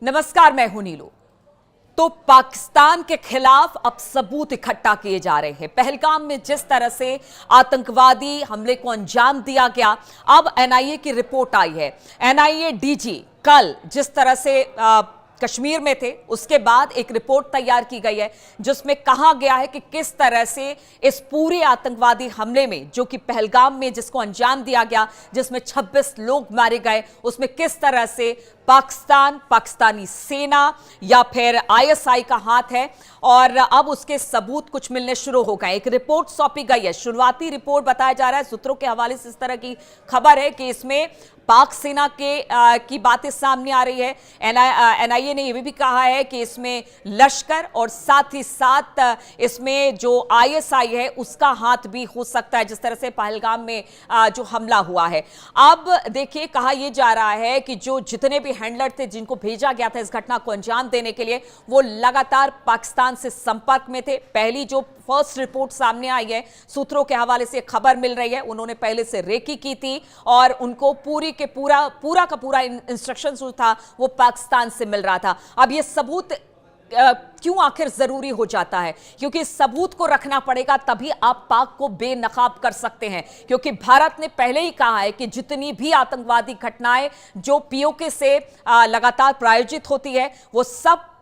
नमस्कार, मैं हूं नीलू। तो पाकिस्तान के खिलाफ अब सबूत इकट्ठा किए जा रहे हैं। पहलगाम में जिस तरह से आतंकवादी हमले को अंजाम दिया गया, अब एनआईए की रिपोर्ट आई है। एनआईए डीजी कल जिस तरह से कश्मीर में थे, उसके बाद एक रिपोर्ट तैयार की गई है जिसमें कहा गया है कि किस तरह से इस पूरे आतंकवादी हमले में, जो कि पहलगाम में जिसको अंजाम दिया गया, जिसमें 26 लोग मारे गए, उसमें किस तरह से पाकिस्तानी सेना या फिर आईएसआई का हाथ है। और अब उसके सबूत कुछ मिलने शुरू हो गए। एक रिपोर्ट सौंपी गई है। शुरुआती रिपोर्ट बताया जा रहा है, सूत्रों के हवाले से इस तरह की खबर है कि इसमें पाक सेना की बातें सामने आ रही है। एनआईए ने यह भी कहा है कि इसमें लश्कर और साथ ही साथ इसमें जो आईएसआई है उसका हाथ भी हो सकता है, जिस तरह से पहलगाम में जो हमला हुआ है। अब देखिए, कहा यह जा रहा है कि जो जितने भी हैंडलर थे जिनको भेजा गया था इस घटना को अंजाम देने के लिए, वो लगातार पाकिस्तान से संपर्क में थे। पहली जो फर्स्ट रिपोर्ट सामने आई है, सूत्रों के हवाले से खबर मिल रही है, उन्होंने पहले से रेकी की थी और उनको पूरा का पूरा इंस्ट्रक्शन जो था वो पाकिस्तान से मिल रहा था। अब ये सबूत क्यों आखिर जरूरी हो जाता है? क्योंकि सबूत को रखना पड़ेगा, तभी आप पाक को बेनकाब कर सकते हैं। क्योंकि भारत ने पहले ही कहा है कि जितनी भी आतंकवादी घटनाएं जो पीओके से लगातार प्रायोजित होती है, वो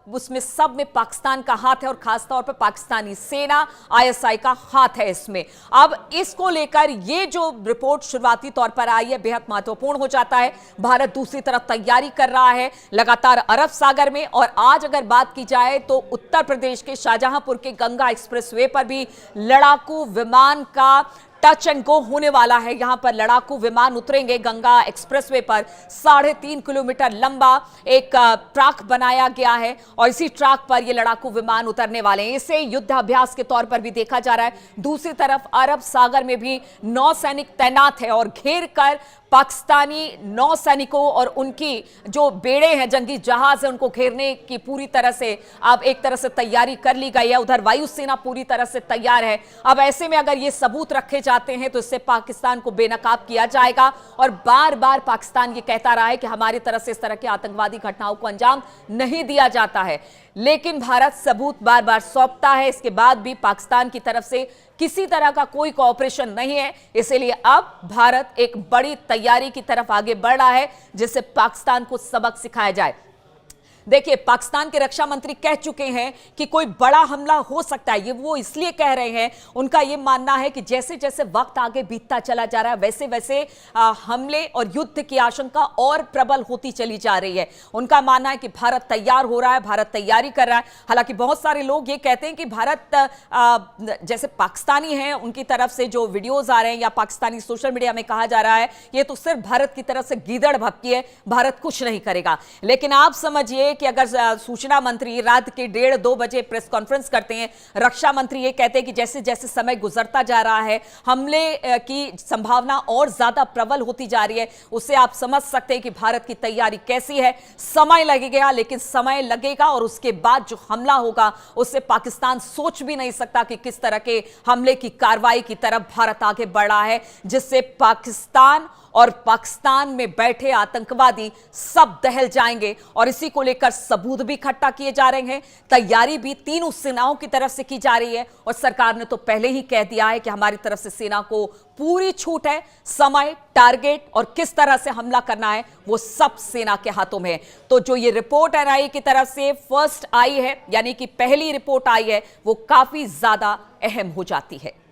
उसमें सब में पाकिस्तान का हाथ है और खासतौर पर पाकिस्तानी सेना, आईएसआई का हाथ है इसमें। अब इसको लेकर ये जो रिपोर्ट शुरुआती तौर पर आई है, बेहद महत्वपूर्ण हो जाता है। भारत दूसरी तरफ तैयारी कर रहा है लगातार अरब सागर में। और आज अगर बात की जाए तो उत्तर प्रदेश के शाहजहांपुर के गंगा एक्सप्रेसवे पर भी लड़ाकू विमान का टच एंड गो होने वाला है। यहां पर लड़ाकू विमान उतरेंगे गंगा एक्सप्रेसवे पर। 3.5 किलोमीटर लंबा एक ट्रैक बनाया गया है और इसी ट्रैक पर ये लड़ाकू विमान उतरने वाले हैं। इसे युद्ध अभ्यास के तौर पर भी देखा जा रहा है। दूसरी तरफ अरब सागर में भी नौसैनिक तैनात है और घेर कर पाकिस्तानी नौसैनिकों और उनकी जो बेड़े हैं, जंगी जहाज है, उनको घेरने की पूरी तरह से अब एक तरह से तैयारी कर ली गई है। उधर वायुसेना पूरी तरह से तैयार है। अब ऐसे में अगर ये सबूत रखे जाते हैं तो इससे पाकिस्तान को बेनकाब किया जाएगा। और बार बार पाकिस्तान ये कहता रहा है कि हमारी तरफ से इस तरह की आतंकवादी घटनाओं को अंजाम नहीं दिया जाता है, लेकिन भारत सबूत बार बार सौंपता है। इसके बाद भी पाकिस्तान की तरफ से किसी तरह का कोई कोऑपरेशन नहीं है। इसलिए अब भारत एक बड़ी तैयारी की तरफ आगे बढ़ रहा है जिससे पाकिस्तान को सबक सिखाया जाए। देखिए, पाकिस्तान के रक्षा मंत्री कह चुके हैं कि कोई बड़ा हमला हो सकता है। ये वो इसलिए कह रहे हैं, उनका ये मानना है कि जैसे जैसे वक्त आगे बीतता चला जा रहा है वैसे वैसे हमले और युद्ध की आशंका और प्रबल होती चली जा रही है। उनका मानना है कि भारत तैयार हो रहा है, भारत तैयारी कर रहा है। हालांकि बहुत सारे लोग ये कहते हैं कि भारत जैसे पाकिस्तानी हैं, उनकी तरफ से जो वीडियोज आ रहे हैं या पाकिस्तानी सोशल मीडिया में कहा जा रहा है, ये तो सिर्फ भारत की तरफ से गीदड़ भपकी है, भारत कुछ नहीं करेगा। लेकिन आप समझिए कि अगर सूचना मंत्री रात के 1:30-2 बजे प्रेस कॉन्फ्रेंस करते हैं, रक्षा मंत्री ये कहते हैं कि जैसे जैसे समय गुजरता जा रहा है हमले की संभावना और ज्यादा प्रबल होती जा रही है, उससे आप समझ सकते हैं कि भारत की तैयारी कैसी है। समय लगेगा, लेकिन समय लगेगा और उसके बाद जो हमला होगा उससे पाकिस्तान सोच भी नहीं सकता कि किस तरह के हमले की कार्रवाई की तरफ भारत आगे बढ़ा है, जिससे पाकिस्तान और पाकिस्तान में बैठे आतंकवादी सब दहल जाएंगे। और इसी को लेकर सबूत भी इकट्ठा किए जा रहे हैं, तैयारी भी तीनों सेनाओं की तरफ से की जा रही है। और सरकार ने तो पहले ही कह दिया है कि हमारी तरफ से सेना को पूरी छूट है। समय, टारगेट और किस तरह से हमला करना है वो सब सेना के हाथों में है। तो जो ये रिपोर्ट एनआईए की तरफ से फर्स्ट आई है, यानी कि पहली रिपोर्ट आई है, वो काफी ज्यादा अहम हो जाती है।